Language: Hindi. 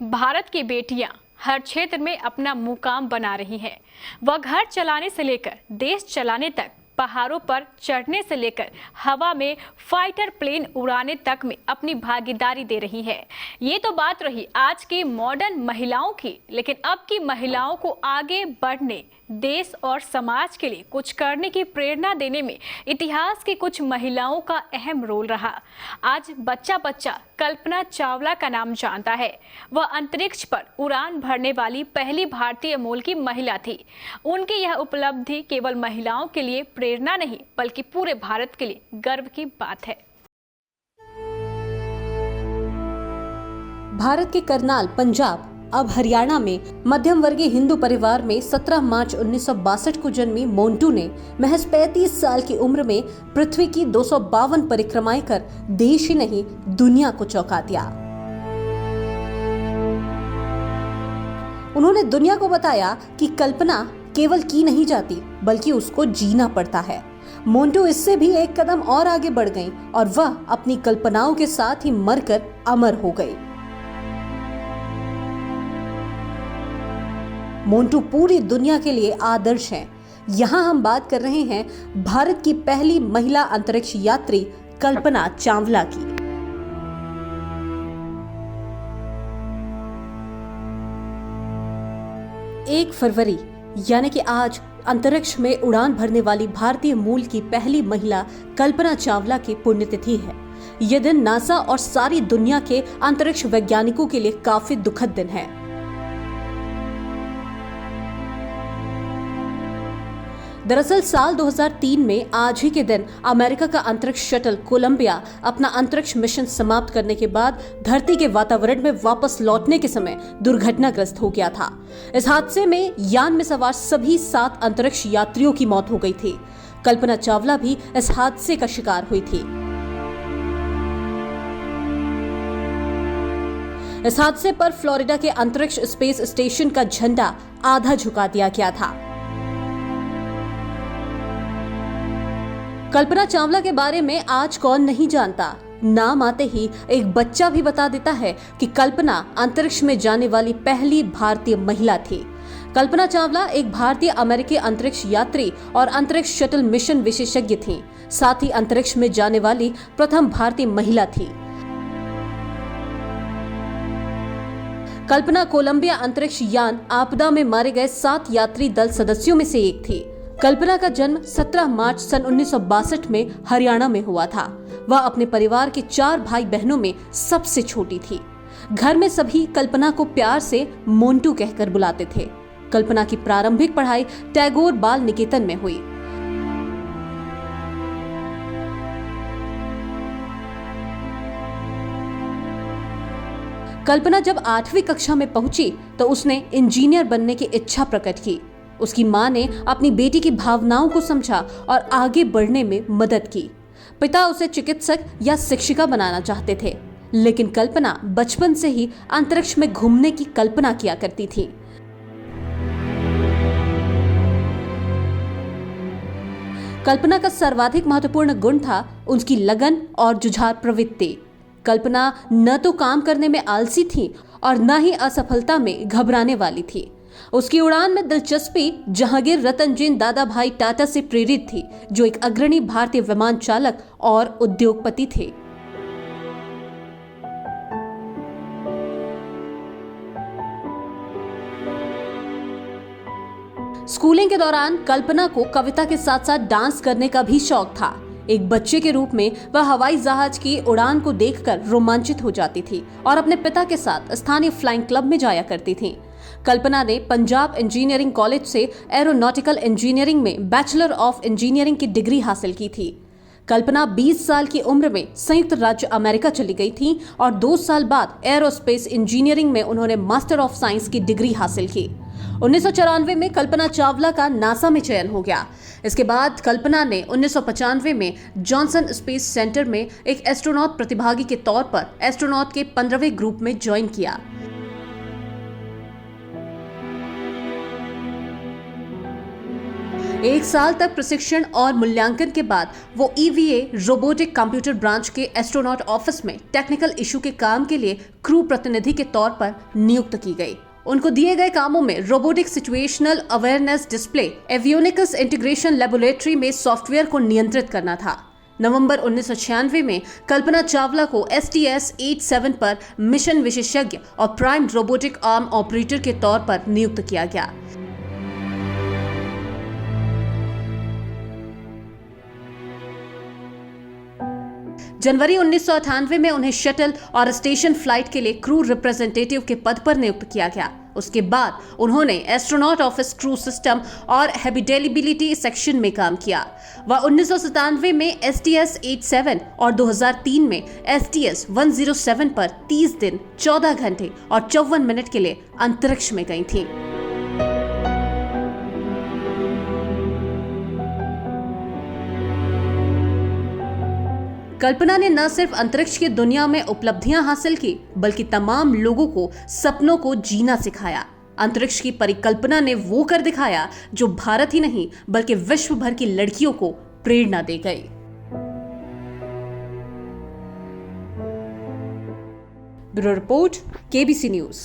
भारत की बेटियां हर क्षेत्र में अपना मुकाम बना रही हैं। वह घर चलाने से लेकर देश चलाने तक, पहाड़ों पर चढ़ने से लेकर हवा में फाइटर प्लेन उड़ाने तक में अपनी भागीदारी दे रही है। ये तो बात रही आज की मॉडर्न महिलाओं की, लेकिन अब की महिलाओं को आगे बढ़ने, देश और समाज के लिए कुछ करने की प्रेरणा देने में इतिहास की कुछ महिलाओं का अहम रोल रहा। आज बच्चा बच्चा कल्पना चावला का नाम जानता है। वह अंतरिक्ष पर उड़ान भरने वाली पहली भारतीय मूल की महिला थी। उनकी यह उपलब्धि केवल महिलाओं के लिए प्रेरणा नहीं, बल्कि पूरे भारत के लिए गर्व की बात है। भारत के करनाल, पंजाब, अब हरियाणा में मध्यम वर्गीय हिंदू परिवार में 17 मार्च 1962 को जन्मी मोंटू ने महज 35 साल की उम्र में पृथ्वी की 252 परिक्रमाएं कर देश ही नहीं दुनिया को चौंका दिया। उन्होंने दुनिया को बताया कि कल्पना केवल की नहीं जाती, बल्कि उसको जीना पड़ता है। मोंटू इससे भी एक कदम और आगे बढ़ गईं और वह अपनी कल्पनाओं के साथ ही मरकर अमर हो गई। मोंटू पूरी दुनिया के लिए आदर्श हैं। यहाँ हम बात कर रहे हैं भारत की पहली महिला अंतरिक्ष यात्री कल्पना चावला की। एक फरवरी यानी कि आज अंतरिक्ष में उड़ान भरने वाली भारतीय मूल की पहली महिला कल्पना चावला की पुण्यतिथि है। यह दिन नासा और सारी दुनिया के अंतरिक्ष वैज्ञानिकों के लिए काफी दुखद दिन है। दरअसल साल 2003 में आज ही के दिन अमेरिका का अंतरिक्ष शटल कोलंबिया अपना अंतरिक्ष मिशन समाप्त करने के बाद धरती के वातावरण में वापस लौटने के समय दुर्घटनाग्रस्त हो गया था। इस हादसे में यान में सवार सभी 7 अंतरिक्ष यात्रियों की मौत हो गई थी। कल्पना चावला भी इस हादसे का शिकार हुई थी। इस हादसे पर फ्लोरिडा के अंतरिक्ष स्पेस स्टेशन का झंडा आधा झुका दिया गया था। कल्पना चावला के बारे में आज कौन नहीं जानता। नाम आते ही एक बच्चा भी बता देता है कि कल्पना अंतरिक्ष में जाने वाली पहली भारतीय महिला थी। कल्पना चावला एक भारतीय अमेरिकी अंतरिक्ष यात्री और अंतरिक्ष शटल मिशन विशेषज्ञ थीं। साथ ही अंतरिक्ष में जाने वाली प्रथम भारतीय महिला थी। कल्पना कोलंबिया अंतरिक्ष यान आपदा में मारे गए 7 यात्री दल सदस्यों में से एक थी। कल्पना का जन्म 17 मार्च सन 1962 में हरियाणा में हुआ था। वह अपने परिवार के 4 भाई बहनों में सबसे छोटी थी। घर में सभी कल्पना को प्यार से मोंटू कहकर बुलाते थे। कल्पना की प्रारंभिक पढ़ाई टैगोर बाल निकेतन में हुई। कल्पना जब 8वीं कक्षा में पहुंची तो उसने इंजीनियर बनने की इच्छा प्रकट की। उसकी मां ने अपनी बेटी की भावनाओं को समझा और आगे बढ़ने में मदद की। पिता उसे चिकित्सक या शिक्षिका बनाना चाहते थे, लेकिन कल्पना बचपन से ही अंतरिक्ष में घूमने की कल्पना किया करती थी। कल्पना का सर्वाधिक महत्वपूर्ण गुण था उसकी लगन और जुझार प्रवृत्ति। कल्पना न तो काम करने में आलसी थी और न ही असफलता में घबराने वाली थी। उसकी उड़ान में दिलचस्पी जहांगीर रतनजीन दादाभाई टाटा से प्रेरित थी, जो एक अग्रणी भारतीय विमान चालक और उद्योगपति थे। स्कूलिंग के दौरान कल्पना को कविता के साथ साथ डांस करने का भी शौक था। एक बच्चे के रूप में वह हवाई जहाज की उड़ान को देखकर रोमांचित हो जाती थी और अपने पिता के साथ स्थानीय फ्लाइंग क्लब में जाया करती थी। कल्पना ने पंजाब इंजीनियरिंग कॉलेज से एरोनॉटिकल इंजीनियरिंग में बैचलर ऑफ इंजीनियरिंग की डिग्री हासिल की थी। कल्पना 20 साल की उम्र में संयुक्त राज्य अमेरिका चली गई थी और 2 साल बाद एरोस्पेस इंजीनियरिंग में उन्होंने मास्टर ऑफ साइंस की डिग्री हासिल की। 1994 में कल्पना चावला का नासा में चयन हो गया। इसके बाद कल्पना ने 1995 में जॉनसन स्पेस सेंटर में एक एस्ट्रोनॉट प्रतिभागी के तौर पर एस्ट्रोनॉट के 15वें ग्रुप में ज्वाइन किया। 1 साल तक प्रशिक्षण और मूल्यांकन के बाद वो EVA रोबोटिक कंप्यूटर ब्रांच के एस्ट्रोनॉट ऑफिस में टेक्निकल इशू के काम के लिए क्रू प्रतिनिधि के तौर पर नियुक्त की गई। उनको दिए गए कामों में robotic situational awareness display, avionics integration laboratory में सॉफ्टवेयर को नियंत्रित करना था। नवंबर 1996 में कल्पना चावला को STS-87 पर मिशन विशेषज्ञ और प्राइम रोबोटिक आर्म ऑपरेटर के तौर पर नियुक्त किया गया। जनवरी 1998 में उन्हें शटल और स्टेशन फ्लाइट के लिए क्रू रिप्रेजेंटेटिव के पद पर नियुक्त किया गया। उसके बाद उन्होंने एस्ट्रोनॉट ऑफिस क्रू सिस्टम और हैबिटेबिलिटी सेक्शन में काम किया। वह 1997 में STS-87 और 2003 में STS-107 पर 30 दिन, 14 घंटे और 54 मिनट के लिए अंतरिक्ष में गई थीं। कल्पना ने न सिर्फ अंतरिक्ष की दुनिया में उपलब्धियां हासिल की, बल्कि तमाम लोगों को सपनों को जीना सिखाया। अंतरिक्ष की परिकल्पना ने वो कर दिखाया जो भारत ही नहीं बल्कि विश्व भर की लड़कियों को प्रेरणा दे गई। Bureau report, KBC news.